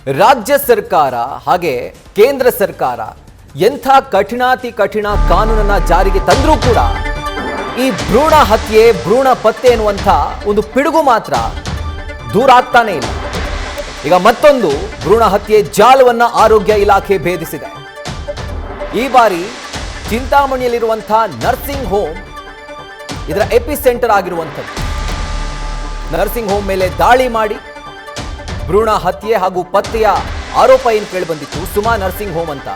ರಾಜ್ಯ ಸರ್ಕಾರ ಹಾಗೆ ಕೇಂದ್ರ ಸರ್ಕಾರ ಎಂಥ ಕಠಿಣಾತಿ ಕಠಿಣ ಕಾನೂನನ್ನ ಜಾರಿಗೆ ತಂದರೂ ಕೂಡ ಈ ಭ್ರೂಣ ಹತ್ಯೆ ಭ್ರೂಣ ಪತ್ತೆ ಎನ್ನುವಂಥ ಒಂದು ಪಿಡುಗು ಮಾತ್ರ ದೂರ ಆಗ್ತಾನೆ ಇಲ್ಲ. ಈಗ ಮತ್ತೊಂದು ಭ್ರೂಣ ಹತ್ಯೆ ಜಾಲವನ್ನ ಆರೋಗ್ಯ ಇಲಾಖೆ ಭೇದಿಸಿದೆ. ಈ ಬಾರಿ ಚಿಂತಾಮಣಿಯಲ್ಲಿರುವಂತಹ ನರ್ಸಿಂಗ್ ಹೋಮ್ ಇದರ ಎಪಿಸೆಂಟರ್ ಆಗಿರುವಂಥದ್ದು. ನರ್ಸಿಂಗ್ ಹೋಮ್ ಮೇಲೆ ದಾಳಿ ಮಾಡಿ ಭ್ರೂಣ ಹತ್ಯೆ ಹಾಗೂ ಪತ್ತೆಯ ಆರೋಪ ಏನು ಕೇಳಿ ಬಂದಿತ್ತು, ಸುಮಾ ನರ್ಸಿಂಗ್ ಹೋಮ್ ಅಂತ.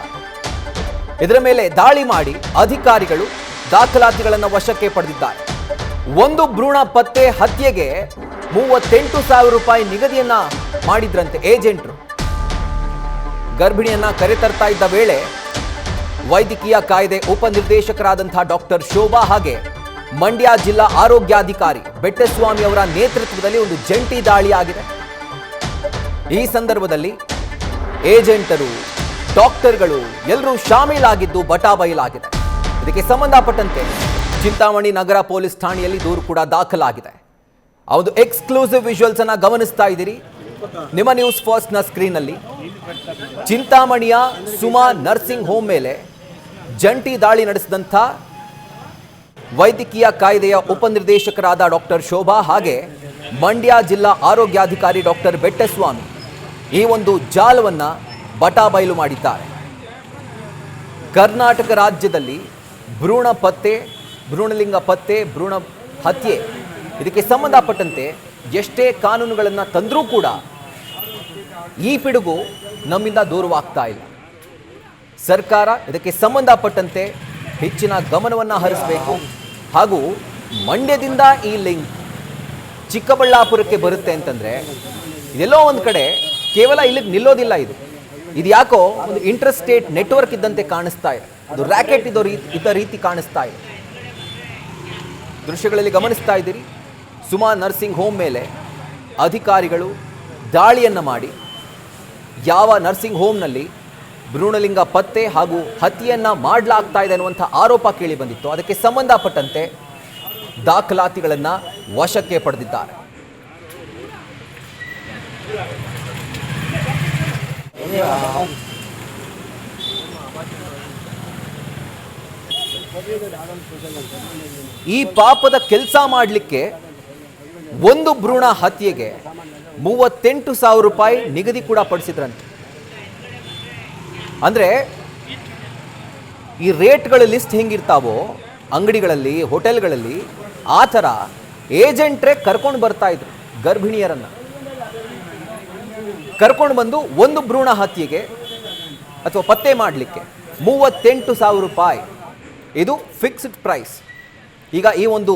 ಇದರ ಮೇಲೆ ದಾಳಿ ಮಾಡಿ ಅಧಿಕಾರಿಗಳು ದಾಖಲಾತಿಗಳನ್ನು ವಶಕ್ಕೆ ಪಡೆದಿದ್ದಾರೆ. ಒಂದು ಭ್ರೂಣ ಪತ್ತೆ ಹತ್ಯೆಗೆ 38,000 ರೂಪಾಯಿ ನಿಗದಿಯನ್ನ ಮಾಡಿದ್ರಂತೆ ಏಜೆಂಟ್ರು. ಗರ್ಭಿಣಿಯನ್ನ ಕರೆತರ್ತಾ ಇದ್ದ ವೇಳೆ ವೈದ್ಯಕೀಯ ಕಾಯ್ದೆ ಉಪನಿರ್ದೇಶಕರಾದಂತಹ ಡಾಕ್ಟರ್ ಶೋಭಾ ಹಾಗೆ ಮಂಡ್ಯ ಜಿಲ್ಲಾ ಆರೋಗ್ಯಾಧಿಕಾರಿ ಬೆಟ್ಟಸ್ವಾಮಿ ಅವರ ನೇತೃತ್ವದಲ್ಲಿ ಒಂದು ಜಂಟಿ ದಾಳಿ ಆಗಿದೆ. ಈ ಸಂದರ್ಭದಲ್ಲಿ ಏಜೆಂಟರು, ಡಾಕ್ಟರ್ಗಳು ಎಲ್ಲರೂ ಶಾಮೀಲಾಗಿದ್ದು ಬಟಾಬಯಲಾಗಿದೆ. ಇದಕ್ಕೆ ಸಂಬಂಧಪಟ್ಟಂತೆ ಚಿಂತಾಮಣಿ ನಗರ ಪೊಲೀಸ್ ಠಾಣೆಯಲ್ಲಿ ದೂರು ಕೂಡ ದಾಖಲಾಗಿದೆ. ಆ ಒಂದು ಎಕ್ಸ್ಕ್ಲೂಸಿವ್ ವಿಜುವಲ್ಸ್ ಅನ್ನ ಗಮನಿಸ್ತಾ ಇದ್ದೀರಿ ನಿಮ್ಮ ನ್ಯೂಸ್ ಫಸ್ಟ್ ನ ಸ್ಕ್ರೀನ್ ಅಲ್ಲಿ. ಚಿಂತಾಮಣಿಯ ಸುಮಾ ನರ್ಸಿಂಗ್ ಹೋಮ್ ಮೇಲೆ ಜಂಟಿ ದಾಳಿ ನಡೆಸಿದಂಥ ವೈದ್ಯಕೀಯ ಕಾಯ್ದೆಯ ಉಪನಿರ್ದೇಶಕರಾದ ಡಾಕ್ಟರ್ ಶೋಭಾ ಹಾಗೆ ಮಂಡ್ಯ ಜಿಲ್ಲಾ ಆರೋಗ್ಯಾಧಿಕಾರಿ ಡಾಕ್ಟರ್ ಬೆಟ್ಟಸ್ವಾಮಿ ಈ ಒಂದು ಜಾಲವನ್ನ ಬಟಾಬಯಲು ಮಾಡಿದ್ದಾರೆ. ಕರ್ನಾಟಕ ರಾಜ್ಯದಲ್ಲಿ ಭ್ರೂಣ ಪತ್ತೆ, ಭ್ರೂಣಲಿಂಗ ಪತ್ತೆ, ಭ್ರೂಣ ಹತ್ಯೆ ಇದಕ್ಕೆ ಸಂಬಂಧಪಟ್ಟಂತೆ ಎಷ್ಟೇ ಕಾನೂನುಗಳನ್ನು ತಂದರೂ ಕೂಡ ಈ ಪಿಡುಗು ನಮ್ಮಿಂದ ದೂರವಾಗ್ತಾ ಇಲ್ಲ. ಸರ್ಕಾರ ಇದಕ್ಕೆ ಸಂಬಂಧಪಟ್ಟಂತೆ ಹೆಚ್ಚಿನ ಗಮನವನ್ನು ಹರಿಸಬೇಕು. ಹಾಗೂ ಮಂಡ್ಯದಿಂದ ಈ ಲಿಂಕ್ ಚಿಕ್ಕಬಳ್ಳಾಪುರಕ್ಕೆ ಬರುತ್ತೆ ಅಂತಂದರೆ ಇದೆಲ್ಲೋ ಒಂದು ಕಡೆ ಕೇವಲ ಇಲ್ಲಿಗೆ ನಿಲ್ಲೋದಿಲ್ಲ. ಇದು ಯಾಕೋ ಒಂದು ಇಂಟರ್ ಸ್ಟೇಟ್ ನೆಟ್ವರ್ಕ್ ಇದ್ದಂತೆ ಕಾಣಿಸ್ತಾ ಇದೆ. ಅದು ರ್ಯಾಕೆಟ್ ಇದ್ದ ರೀತಿ ಕಾಣಿಸ್ತಾ ಇದೆ. ದೃಶ್ಯಗಳಲ್ಲಿ ಗಮನಿಸ್ತಾ ಇದ್ದೀರಿ. ಸುಮಾ ನರ್ಸಿಂಗ್ ಹೋಮ್ ಮೇಲೆ ಅಧಿಕಾರಿಗಳು ದಾಳಿಯನ್ನು ಮಾಡಿ ಯಾವ ನರ್ಸಿಂಗ್ ಹೋಮ್ನಲ್ಲಿ ಭ್ರೂಣಲಿಂಗ ಪತ್ತೆ ಹಾಗೂ ಹತ್ಯೆಯನ್ನು ಮಾಡಲಾಗ್ತಾ ಇದೆ ಅನ್ನುವಂಥ ಆರೋಪ ಕೇಳಿ ಬಂದಿತ್ತು. ಅದಕ್ಕೆ ಸಂಬಂಧಪಟ್ಟಂತೆ ದಾಖಲಾತಿಗಳನ್ನು ವಶಕ್ಕೆ ಪಡೆದಿದ್ದಾರೆ. ಈ ಪಾಪದ ಕೆಲಸ ಮಾಡಲಿಕ್ಕೆ ಒಂದು ಭ್ರೂಣ ಹತ್ಯೆಗೆ 38,000 ರೂಪಾಯಿ ನಿಗದಿ ಕೂಡ ಪಡಿಸಿದ್ರಂತೆ. ಅಂದ್ರೆ ಈ ರೇಟ್ಗಳ ಲಿಸ್ಟ್ ಹೆಂಗಿರ್ತಾವೋ ಅಂಗಡಿಗಳಲ್ಲಿ, ಹೋಟೆಲ್ಗಳಲ್ಲಿ, ಆ ಥರ ಏಜೆಂಟ್ರೇ ಕರ್ಕೊಂಡು ಬರ್ತಾ ಇದ್ರು ಗರ್ಭಿಣಿಯರನ್ನ. ಕರ್ಕೊಂಡು ಬಂದು ಒಂದು ಭ್ರೂಣ ಹತ್ಯೆಗೆ ಅಥವಾ ಪತ್ತೆ ಮಾಡಲಿಕ್ಕೆ 38,000 ರೂಪಾಯಿ, ಇದು ಫಿಕ್ಸ್ಡ್ ಪ್ರೈಸ್. ಈಗ ಈ ಒಂದು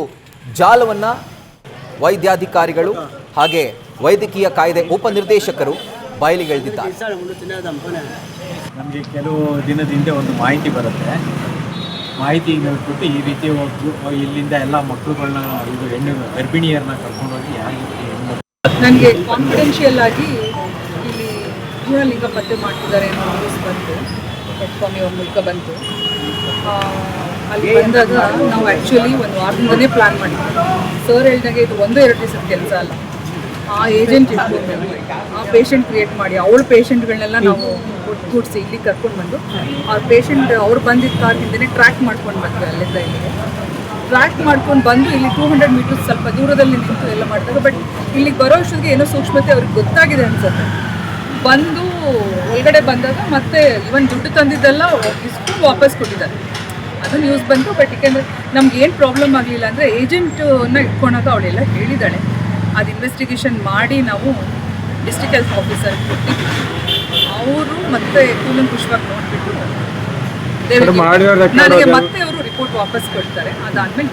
ಜಾಲವನ್ನು ವೈದ್ಯಾಧಿಕಾರಿಗಳು ಹಾಗೆ ವೈದ್ಯಕೀಯ ಕಾಯ್ದೆ ಉಪನಿರ್ದೇಶಕರು ಬಯಲಿಗೆಳೆದಿದ್ದಾರೆ. ನಮಗೆ ಕೆಲವು ದಿನದ ಹಿಂದೆ ಒಂದು ಮಾಹಿತಿ ಬರುತ್ತೆ. ಮಾಹಿತಿ ಹೇಳ್ಬಿಟ್ಟು ಈ ರೀತಿ ಇಲ್ಲಿಂದ ಎಲ್ಲ ಮಕ್ಕಳುಗಳನ್ನ, ಇದು ಹೆಣ್ಣು ಗರ್ಭಿಣಿಯರನ್ನ ಕರ್ಕೊಂಡೋಗಿ ನನಗೆ ಕಾನ್ಫಿಡೆನ್ಷಿಯಲ್ ಆಗಿ ಇಲ್ಲಿ ಭ್ರೂಣಲಿಂಗ ಪತ್ತೆ ಮಾಡ್ತಿದ್ದಾರೆ ಅನ್ನೋ ನ್ಯೂಸ್ ಬಂತು. ಬೆಟ್ಟಸ್ವಾಮಿ ಅವ್ರ ಮೂಲಕ ಬಂತು. ಅಲ್ಲಿ ಬಂದಾಗ ನಾವು ಆ್ಯಕ್ಚುಲಿ ಒಂದು ವಾರದಿಂದನೇ ಪ್ಲ್ಯಾನ್ ಮಾಡಿದ್ವಿ. ಸರ್ ಹೇಳಿದಾಗೆ ಇದು 1-2 ದಿವಸದ ಕೆಲಸ ಅಲ್ಲ. ಆ ಏಜೆಂಟ್ ಇಟ್ಕೊಂಡು ಆ ಪೇಷಂಟ್ ಕ್ರಿಯೇಟ್ ಮಾಡಿ ಅವಳ ಪೇಷಂಟ್ಗಳನ್ನೆಲ್ಲ ನಾವು ಕೂಡಿಸಿ ಇಲ್ಲಿ ಕರ್ಕೊಂಡು ಬಂದು ಆ ಪೇಷಂಟ್ ಅವ್ರು ಬಂದಿದ್ದ ಕಾರ್ ಹಿಂದೆ ಟ್ರ್ಯಾಕ್ ಮಾಡ್ಕೊಂಡು ಬಂದ್ವಿ. ಅಲ್ಲಿಂದ ಇಲ್ಲಿಗೆ ಟ್ರ್ಯಾಕ್ ಮಾಡ್ಕೊಂಡು ಬಂದು ಇಲ್ಲಿ 200 ಮೀಟರ್ಸ್ ಸ್ವಲ್ಪ ದೂರದಲ್ಲಿ ನಿಂತು ಎಲ್ಲ ಮಾಡಿದಾಗ, ಬಟ್ ಇಲ್ಲಿಗೆ ಬರೋ ಅಷ್ಟೊತ್ತಿಗೆ ಏನೋ ಸೂಕ್ಷ್ಮತೆ ಅವ್ರಿಗೆ ಗೊತ್ತಾಗಿದೆ ಅನ್ಸುತ್ತೆ. ಬಂದು ಒಳಗಡೆ ಬಂದಾಗ ಮತ್ತೆ ಇವನ್ ದುಡ್ಡು ತಂದಿದ್ದೆಲ್ಲ ಇಷ್ಟು ವಾಪಸ್ ಕೊಟ್ಟಿದ್ದಾರೆ. ಅದು ನ್ಯೂಸ್ ಬಂತು. ಬಟ್ ಏಕೆಂದರೆ ನಮ್ಗೆ ಏನು ಪ್ರಾಬ್ಲಮ್ ಆಗಲಿಲ್ಲ ಅಂದರೆ ಏಜೆಂಟನ್ನ ಇಟ್ಕೊಳಾಗ ಅವಳೆಲ್ಲ ಹೇಳಿದ್ದಾಳೆ. ಅದು ಇನ್ವೆಸ್ಟಿಗೇಷನ್ ಮಾಡಿ ನಾವು ಡಿಸ್ಟ್ರಿಕ್ಟ್ ಹೆಲ್ತ್ ಆಫೀಸರ್ ಕೊಟ್ಟಿದ್ವಿ. ಅವರು ಮತ್ತೆ ಕೂಲಂಕುಷವಾಗಿ ನೋಡಿಬಿಟ್ಟು ನನಗೆ ಮತ್ತೆ ಅವರು ರಿಪೋರ್ಟ್ ವಾಪಸ್ ಕೊಡ್ತಾರೆ. ಅದಾದಮೇಲೆ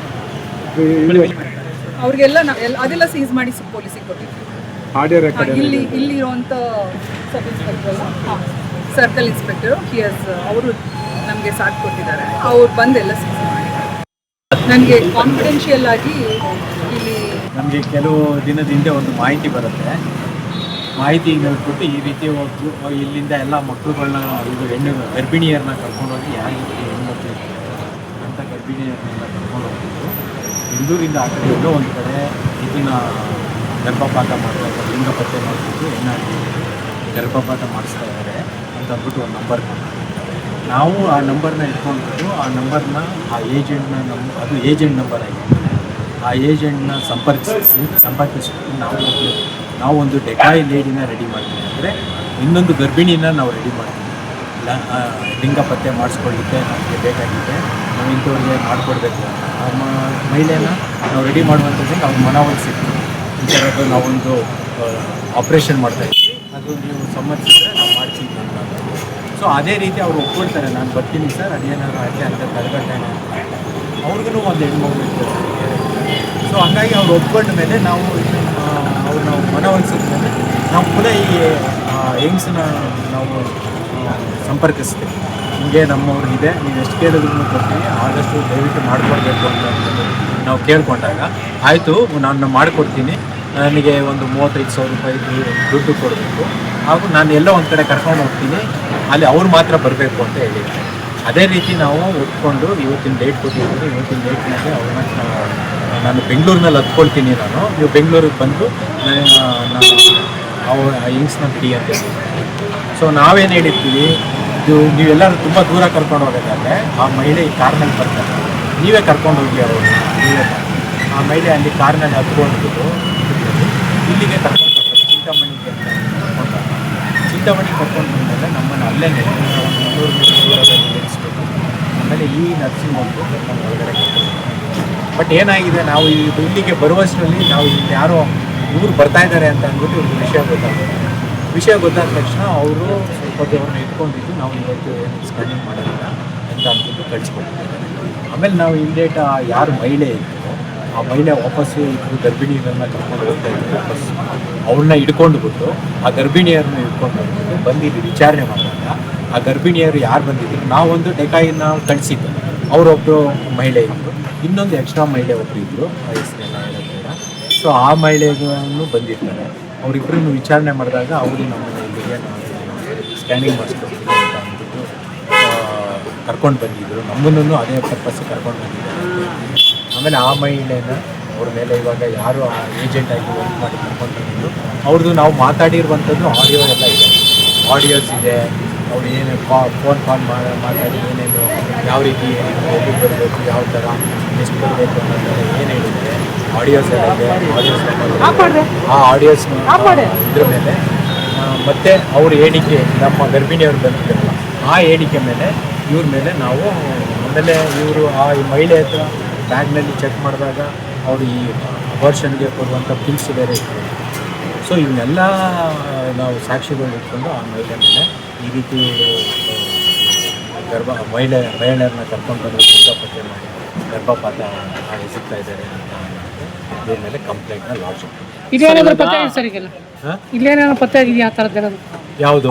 ಅವ್ರಿಗೆಲ್ಲ ಅದೆಲ್ಲ ಸೀಸ್ ಮಾಡಿ ಪೊಲೀಸಿಗೆ ಕೊಟ್ಟಿದ್ವಿ. ಇಲ್ಲಿ ಇರುವಂಥ ಸಬ್ ಇನ್ಸ್ಪೆಕ್ಟರ್, ಸರ್ಕಲ್ ಇನ್ಸ್ಪೆಕ್ಟರ್ ಅವರು ನಮಗೆ ಸಾಥ್ ಕೊಟ್ಟಿದ್ದಾರೆ. ಅವ್ರು ಬಂದೆಲ್ಲ ಸೀಸ್ ಮಾಡಿ ನನಗೆ ಕಾನ್ಫಿಡೆನ್ಷಿಯಲ್ ಆಗಿ ಇಲ್ಲಿ ನಮಗೆ ಕೆಲವು ದಿನದ ಹಿಂದೆ ಒಂದು ಮಾಹಿತಿ ಬರುತ್ತೆ. ಮಾಹಿತಿ ಹೇಳ್ಬಿಟ್ಟು ಈ ರೀತಿ ಇಲ್ಲಿಂದ ಎಲ್ಲ ಮಕ್ಕಳುಗಳನ್ನ, ಇದು ಹೆಣ್ಣು ಗರ್ಭಿಣಿಯರನ್ನ ಕರ್ಕೊಂಡೋಗಿ ಯಾವ ರೀತಿ ಹೆಣ್ಮಕ್ಳು ಅಂತ ಗರ್ಭಿಣಿಯರನ್ನೆಲ್ಲ ಕರ್ಕೊಂಡೋಗಿದ್ದು ಇಂದೂರಿಂದ ಆ ಕಡೆ ಎಲ್ಲೋ ಒಂದು ಕಡೆ ಇದನ್ನ ಗರ್ಭಪಾತ ಮಾಡಬೇಕು, ಲಿಂಗ ಪತ್ತೆ ಮಾಡಬೇಕು, ಏನಾಗಿ ಗರ್ಭಪಾತ ಮಾಡಿಸ್ತಾ ಇದ್ದಾರೆ ಅಂತ ಅಂದ್ಬಿಟ್ಟು ಒಂದು ನಂಬರ್ ಕೊಡ್ತಾರೆ. ನಾವು ಆ ನಂಬರ್ನ ಇಟ್ಕೊಂಡ್ಬಿಟ್ಟು ಆ ನಂಬರ್ನ ಆ ಏಜೆಂಟ್ನ ಅದು ಏಜೆಂಟ್ ನಂಬರ್ ಆಗಿರ್ತದೆ. ಆ ಏಜೆಂಟ್ನ ಸಂಪರ್ಕಿಸ್ಬಿಟ್ಟು ನಾವು ಒಂದು ಡೆಕಾಯ್ ಲೇಡಿನ ರೆಡಿ ಮಾಡ್ತೀವಿ. ಅಂದರೆ ಇನ್ನೊಂದು ಗರ್ಭಿಣಿನ ನಾವು ರೆಡಿ ಮಾಡ್ತೀವಿ. ಲಿಂಗ ಪತ್ತೆ ಮಾಡಿಸ್ಕೊಳ್ಳಿಕ್ಕೆ ನಮಗೆ ಬೇಕಾಗಿದೆ, ನಾವು ಇಂಥವ್ರಿಗೆ ಮಾಡಿಕೊಡ್ಬೇಕು ಅಂತ ಆ ಮಹಿಳೆನ ನಾವು ರೆಡಿ ಮಾಡುವಂಥದ್ದಕ್ಕೆ ಅವ್ರ ಮನವೊಲಿಸಿದ್ವಿ. ಈ ಥರದ್ದು ನಾವೊಂದು ಆಪ್ರೇಷನ್ ಮಾಡ್ತಾಯಿದ್ವಿ, ಅದು ನೀವು ಸಮ್ಮತಿಸಿದ್ರೆ ನಾವು ಮಾಡ್ತೀವಿ ಅಂತ. ಸೊ ಅದೇ ರೀತಿ ಅವ್ರು ಒಪ್ಕೊಳ್ತಾರೆ, ನಾನು ಬರ್ತೀನಿ ಸರ್, ಅದೇನಾದ್ರು ಆಚೆ ಅಂತ ತಡೆಗಟ್ಟೆ ಅವ್ರಿಗೂ ಒಂದು ಹೆಣ್ಮಗು ಇರ್ತದೆ. ಸೊ ಹಂಗಾಗಿ ಅವ್ರು ಒಪ್ಕೊಂಡ ಮೇಲೆ ನಾವು ಅವ್ರನ್ನ ಮನವೊಲಿಸಿದ ಮೇಲೆ ನಾವು ಪುನಃ ಈ ಯಂಗ್ಸ್ನ ನಾವು ಸಂಪರ್ಕಿಸ್ತೀವಿ. ಹಿಂಗೆ ನಮ್ಮವ್ರು ಇದೆ, ನೀವು ಎಷ್ಟು ಕೇಳಿದ್ರು ಕೊಡ್ತೀವಿ, ಆದಷ್ಟು ದಯವಿಟ್ಟು ಮಾಡಿಕೊಡ್ಬೇಕು ಅಂತ ನಾವು ಕೇಳ್ಕೊಂಡಾಗ ಆಯಿತು ನಾನು ಮಾಡಿಕೊಡ್ತೀನಿ, ನನಗೆ ಒಂದು 35,000 ರೂಪಾಯಿ ದುಡ್ಡು ಕೊಡಬೇಕು, ಹಾಗೂ ನಾನು ಎಲ್ಲೋ ಒಂದು ಕಡೆ ಕರ್ಕೊಂಡು ಹೋಗ್ತೀನಿ, ಅಲ್ಲಿ ಅವ್ರು ಮಾತ್ರ ಬರಬೇಕು ಅಂತ ಹೇಳಿದ್ದಾರೆ. ಅದೇ ರೀತಿ ನಾವು ಒಪ್ಕೊಂಡು ಇವತ್ತಿನ ಡೇಟ್ ಕೊಟ್ಟಿದ್ದೀವಿ. ಇವತ್ತಿನ ಡೇಟ್ನಲ್ಲಿ ಅವ್ರನ್ನ ನಾನು ಬೆಂಗಳೂರಿನಲ್ಲಿ ಹತ್ಕೊಳ್ತೀನಿ, ನೀವು ಬೆಂಗಳೂರಿಗೆ ಬಂದು ಅವ್ರ ಯಂಗ್ಸ್ನ ಬಿಡಿ ಅಂತ ಹೇಳ್ತೀವಿ. ಸೊ ನಾವೇನು ಹೇಳಿರ್ತೀವಿ, ಇದು ನೀವೆಲ್ಲರೂ ತುಂಬ ದೂರ ಕರ್ಕೊಂಡು ಹೋಗೋದಾದ್ರೆ ಆ ಮಹಿಳೆ ಈ ಕಾರ್ನಲ್ಲಿ ಬರ್ತಾರೆ, ನೀವೇ ಕರ್ಕೊಂಡು ಹೋಗಿ ಅವ್ರನ್ನ. ಆ ಮಹಿಳೆ ಅಲ್ಲಿ ಕಾರ್ನಲ್ಲಿ ಹತ್ಕೊಂಡ್ಬಿಟ್ಟು ಇಲ್ಲಿಗೆ ಕರ್ಕೊಂಡು ಬರ್ತಾರೆ, ಚಿಂತಾಮಣಿಗೆ ಕರ್ಕೊಂಡು ಬಂದಮೇಲೆ ನಮ್ಮನ್ನು ಅಲ್ಲೇ ಒಂದು 300 ಮೀಟರ್ ದೂರದಲ್ಲಿ ನಿಲ್ಲಿಸ್ಬೇಕು. ಆಮೇಲೆ ಈ ನರ್ಸಿಂಗ್ ಹೋಗ್ಬಿಟ್ಟು ನಮ್ಮ ಒಳಗಡೆ ಕರ್ಕೊಂಡು. ಬಟ್ ಏನಾಗಿದೆ, ನಾವು ಇಲ್ಲಿಗೆ ಬರುವಷ್ಟರಲ್ಲಿ ನಾವು ಇಲ್ಲಿ ಯಾರೋ ಇವ್ರು ಬರ್ತಾ ಇದ್ದಾರೆ ಅಂತ ಅಂದ್ಬಿಟ್ಟು ಇವ್ರಿಗೆ ವಿಷಯ ಗೊತ್ತಾದ ತಕ್ಷಣ ಅವರು ಸ್ವಲ್ಪ ಅವ್ರನ್ನ ಇಟ್ಕೊಂಡಿದ್ದು ನಾವು ಇವತ್ತು ಏನು ಸ್ಕ್ಯಾನಿಂಗ್ ಮಾಡೋದಿಲ್ಲ ಅಂತ ಅಂದ್ಬಿಟ್ಟು ಕಳಿಸ್ಕೊಟ್ಟಿದ್ದಾರೆ. ಆಮೇಲೆ ನಾವು ಇಮ್ಮಿಡಿಯೇಟ್ ಯಾರು ಮಹಿಳೆ ಇತ್ತು ಆ ಮಹಿಳೆ ವಾಪಸ್ಸು ಇಬ್ಬರು ಗರ್ಭಿಣಿಯರನ್ನು ಕರ್ಕೊಂಡು ಹೋಗ್ತಾ ಇದ್ರು. ವಾಪಸ್ ಅವ್ರನ್ನ ಹಿಡ್ಕೊಂಡ್ಬಿಟ್ಟು ಆ ಗರ್ಭಿಣಿಯರನ್ನ ಹಿಡ್ಕೊಂಡು ಬಂದು ಇಲ್ಲಿ ವಿಚಾರಣೆ ಮಾಡಿದಾಗ ಆ ಗರ್ಭಿಣಿಯರು ಯಾರು ಬಂದಿದ್ರು, ನಾವೊಂದು ಡೆಕಾಯಿನ ಕಳಿಸಿದ್ದು, ಅವರೊಬ್ಬರು ಮಹಿಳೆ ಇದ್ದರು, ಇನ್ನೊಂದು ಎಕ್ಸ್ಟ್ರಾ ಮಹಿಳೆ ಒಬ್ಬರು ಇದ್ದರು, ವಯಸ್ಸನ್ನೆಲ್ಲ ಹೇಳೋದಿಲ್ಲ. ಸೊ ಆ ಮಹಿಳೆಗೂ ಬಂದಿರ್ತಾರೆ. ಅವರಿಬ್ಬರನ್ನು ವಿಚಾರಣೆ ಮಾಡಿದಾಗ ಅವರು ನಮ್ಮನ್ನು ಇಲ್ಲಿಗೆ ಸ್ಕ್ಯಾನಿಂಗ್ ಮಾಡಿಸ್ಕೊಡ್ತೀವಿ ಅಂತ ಅಂದ್ಬಿಟ್ಟು ಕರ್ಕೊಂಡು ಬಂದಿದ್ದರು. ನಮ್ಮನ್ನು ಅದೇ ಪರ್ಪಸ್ ಕರ್ಕೊಂಡು ಬಂದಿದ್ದಾರೆ. ಆಮೇಲೆ ಆ ಮಹಿಳೆನ ಅವ್ರ ಮೇಲೆ ಇವಾಗ ಯಾರು ಆ ಏಜೆಂಟಾಗಿ ವರ್ಕ್ ಮಾಡಿ ಕರ್ಕೊಂಡು ಬಂದಿದ್ರು ಅವ್ರದ್ದು ನಾವು ಮಾತಾಡಿರುವಂಥದ್ದು ಆಡಿಯೋ ಎಲ್ಲ ಇದೆ, ಆಡಿಯೋಸ್ ಇದೆ. ಅವ್ರು ಏನು ಫೋನ್ ಮಾತಾಡಿ ಏನೇನು ಯಾವ ರೀತಿ ಎಲ್ಲಿ ಬರಬೇಕು, ಯಾವ ಥರ ಎಷ್ಟು ಬರಬೇಕು ಅನ್ನೋದೆಲ್ಲ ಏನು ಹೇಳಿದರೆ ಆಡಿಯೋಸ್ ಎಲ್ಲ ಇದೆ. ಆ ಆಡಿಯೋಸ್ ಇದ್ರ ಮೇಲೆ ಮತ್ತು ಅವ್ರ ಹೇಳಿಕೆ, ನಮ್ಮ ಗರ್ಭಿಣಿಯವ್ರು ಬಂದಿದ್ದಾರಲ್ಲ ಆ ಹೇಳಿಕೆ ಮೇಲೆ ಇವ್ರ ಮೇಲೆ ನಾವು ಆಮೇಲೆ ಇವರು ಆ ಮಹಿಳೆ ಹತ್ರ ಬ್ಯಾಗ್ನಲ್ಲಿ ಚೆಕ್ ಮಾಡಿದಾಗ ಅವರು ಈ ಅಬಾರ್ಷನ್ಗೆ ಕೊಡುವಂಥ ಪಿಲ್ಸ್ ಬೇರೆ ಇತ್ತು. ಸೊ ಇವನ್ನೆಲ್ಲ ನಾವು ಸಾಕ್ಷಿಗಳು ಇಟ್ಕೊಂಡು ಆ ಮಹಿಳೆ ಮೇಲೆ ಈ ರೀತಿ ಮಹಿಳೆಯರನ್ನ ಕರ್ಕೊಂಡು ಬಂದು ಪತ್ತೆ ಮಾಡಿ ಗರ್ಭಪಾತ ಎಸಗ್ತಾ ಇದ್ದಾರೆ ಅಂತ ಇದ್ರ ಮೇಲೆ ಕಂಪ್ಲೇಂಟ್ನ ಲಾಂಚ್ ಪತ್ತೆ ಆಗಿದೆಯಾ ಆ ಥರದ್ದು ಯಾವುದು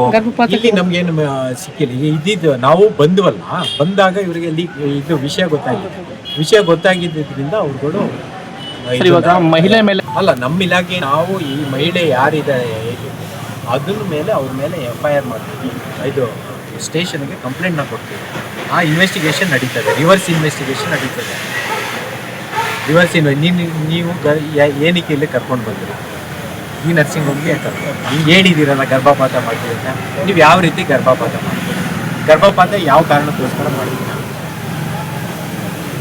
ಇಲ್ಲಿ ನಮ್ಗೇನು ಸಿಕ್ಕಿಲ್ಲ. ಇದ್ದಿದ್ದು ನಾವು ಬಂದ್ವಲ್ಲ, ಬಂದಾಗ ಇವರಿಗೆ ಇದು ವಿಷಯ ಗೊತ್ತಾಗಿದ್ದರಿಂದ ಅವ್ರುಗಳು ಮಹಿಳೆ ಮೇಲೆ ಅಲ್ಲ, ನಮ್ಮ ಇಲಾಖೆ ನಾವು ಈ ಮಹಿಳೆ ಯಾರಿದ್ದಾರೆ ಅದ್ರ ಮೇಲೆ ಅವ್ರ ಮೇಲೆ FIR ಮಾಡ್ತೀವಿ, ಇದು ಸ್ಟೇಷನ್ಗೆ ಕಂಪ್ಲೇಂಟ್ನ ಕೊಡ್ತೀವಿ. ಆ ಇನ್ವೆಸ್ಟಿಗೇಷನ್ ನಡೀತದೆ, ರಿವರ್ಸ್ ಇನ್ವೆಸ್ಟಿಗೇಷನ್ ನಡೀತದೆ. ನೀವು ಏನಕ್ಕೆ ಇಲ್ಲಿ ಕರ್ಕೊಂಡು ಬಂದಿರಿ, ಈ ನರ್ಸಿಂಗ್ ಹೋಮ್ಗೆ ಕರ್ಕೊಂಡು ಹೇಳಿದ್ದೀರಲ್ಲ ಗರ್ಭಪಾತ ಮಾಡ್ತೀವಿ ಅಂತ, ನೀವು ಯಾವ ರೀತಿ ಗರ್ಭಪಾತ ಮಾಡ್ತೀರಿ, ಗರ್ಭಪಾತ ಯಾವ ಕಾರಣಕ್ಕೋಸ್ಕರ ಮಾಡ್ತೀರಾ?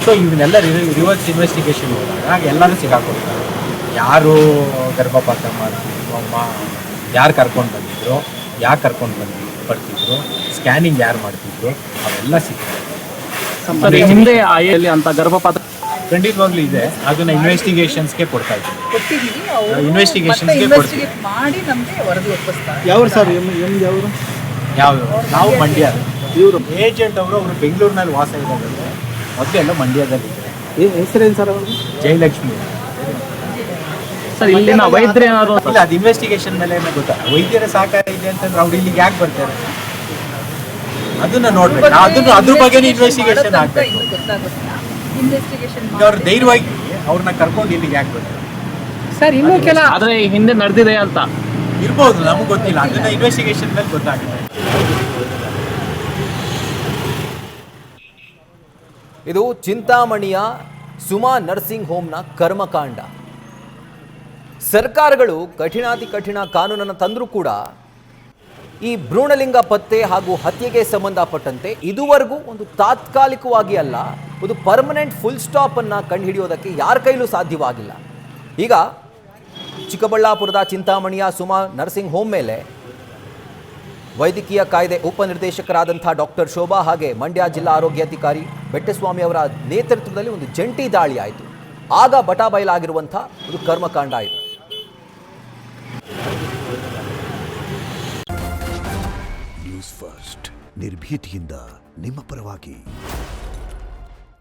ಸೊ ಇವನ್ನೆಲ್ಲ ರಿವರ್ಸ್ ಇನ್ವೆಸ್ಟಿಗೇಷನ್ ಹೋದಾಗ ಎಲ್ಲರೂ ಸಿಗಾಕೊಡ್ತಾರೆ. ಯಾರು ಗರ್ಭಪಾತ ಮಾಡ್ತಿದ್ರು, ಯಾರು ಕರ್ಕೊಂಡು ಬಂದಿದ್ರು, ಯಾಕೆ ಕರ್ಕೊಂಡು ಬರ್ತಿದ್ರು, ಸ್ಕ್ಯಾನಿಂಗ್ ಯಾರು ಮಾಡ್ತಿದ್ರು, ಅವೆಲ್ಲ ಸಿಗ್ತದೆ. ಹಿಂದೆ ಅಂತ ಗರ್ಭಪಾತ ಖಂಡಿತವಾಗ್ಲೂ ಇದೆ, ಅದನ್ನ ಇನ್ವೆಸ್ಟಿಗೇಷನ್ಸ್ಗೆ ಕೊಡ್ತಾ ಇದ್ದೀವಿ. ಇನ್ವೆಸ್ಟಿಗೇಷನ್ಸ್ಗೆ ಇನ್ವೆಸ್ಟಿಗೇಟ್ ಮಾಡಿ ನಮಗೆ ವರದಿ ಒಪ್ಪಿಸ್ತಾರೆ. ಯಾವ ಸರ್ ಯಾವುದು ನಾವು ಮಂಡ್ಯ, ಇವರು ಏಜೆಂಟ್ ಅವರು ಬೆಂಗಳೂರಿನಲ್ಲಿ ವಾಸ ಇರೋದ್ರಿಂದ ಮೊದಲೆಲ್ಲ ಮಂಡ್ಯದಲ್ಲಿದ್ದಾರೆ. ಹೆಸರೇನು ಸರ್ ಅವರು? ಜಯಲಕ್ಷ್ಮಿ ಸರ್. ಇಲ್ಲಿನ ವೈದ್ಯರು ಏನಾದ್ರು ಇಲ್ಲ, ಅದು ಇನ್ವೆಸ್ಟಿಗೇಷನ್ ಮೇಲೆ ಗೊತ್ತಾ. ವೈದ್ಯರ ಸಹಕಾರ ಇದೆ ಅಂತಂದ್ರೆ ಅವ್ರು ಇಲ್ಲಿಗೆ ಯಾಕೆ ಬರ್ತಾರೆ ಅದನ್ನ ನೋಡ್ಬೇಕು. ಅದನ್ನ ಅದ್ರ ಬಗ್ಗೆ ಇನ್ವೆಸ್ಟಿಗೇಷನ್ ಆಗ್ಬೇಕು. ಅವ್ರು ಧೈರ್ಯವಾಗಿ ಅವ್ರನ್ನ ಕರ್ಕೊಂಡು ಇಲ್ಲಿಗೆ ಯಾಕೆ ಬರ್ತಾರೆ ಸರ್? ಇನ್ನೂ ಕೆಲ ಆದ್ರೆ ಹಿಂದೆ ನಡೆದಿದೆ ಅಂತ ಇರ್ಬೋದು, ನಮಗೆ ಗೊತ್ತಿಲ್ಲ. ಅದನ್ನ ಇನ್ವೆಸ್ಟಿಗೇಷನ್ ಮೇಲೆ ಗೊತ್ತಾಗುತ್ತೆ. ಇದು ಚಿಂತಾಮಣಿಯ ಸುಮಾ ನರ್ಸಿಂಗ್ ಹೋಮ್ನ ಕರ್ಮಕಾಂಡ. ಸರ್ಕಾರಗಳು ಕಠಿಣಾತಿ ಕಠಿಣ ಕಾನೂನನ್ನು ತಂದರೂ ಕೂಡ ಈ ಭ್ರೂಣಲಿಂಗ ಪತ್ತೆ ಹಾಗೂ ಹತ್ಯೆಗೆ ಸಂಬಂಧಪಟ್ಟಂತೆ ಇದುವರೆಗೂ ಒಂದು ತಾತ್ಕಾಲಿಕವಾಗಿ ಅಲ್ಲ, ಒಂದು ಪರ್ಮನೆಂಟ್ ಫುಲ್ ಸ್ಟಾಪ್ ಅನ್ನ ಕಂಡುಹಿಡಿಯೋದಕ್ಕೆ ಯಾರ ಕೈಲೂ ಸಾಧ್ಯವಾಗಿಲ್ಲ. ಈಗ ಚಿಕ್ಕಬಳ್ಳಾಪುರದ ಚಿಂತಾಮಣಿಯ ಸುಮಾ ನರ್ಸಿಂಗ್ ಹೋಮ್ ಮೇಲೆ ವೈದ್ಯಕೀಯ ಕಾಯ್ದೆ ಉಪನಿರ್ದೇಶಕರಾದಂಥ ಡಾಕ್ಟರ್ ಶೋಭಾ ಹಾಗೆ ಮಂಡ್ಯ ಜಿಲ್ಲಾ ಆರೋಗ್ಯಾಧಿಕಾರಿ ಬೆಟ್ಟಸ್ವಾಮಿ ಅವರ ನೇತೃತ್ವದಲ್ಲಿ ಒಂದು ಜಂಟಿ ದಾಳಿ ಆಯಿತು. ಆಗ ಬಟಾಬಯಲಾಗಿರುವಂಥ ಒಂದು ಕರ್ಮಕಾಂಡ ಇದು. ನ್ಯೂಸ್ ಫಸ್ಟ್ ನಿರ್ಭೀತಿಯಿಂದ ನಿಮ್ಮ ಪರವಾಗಿ.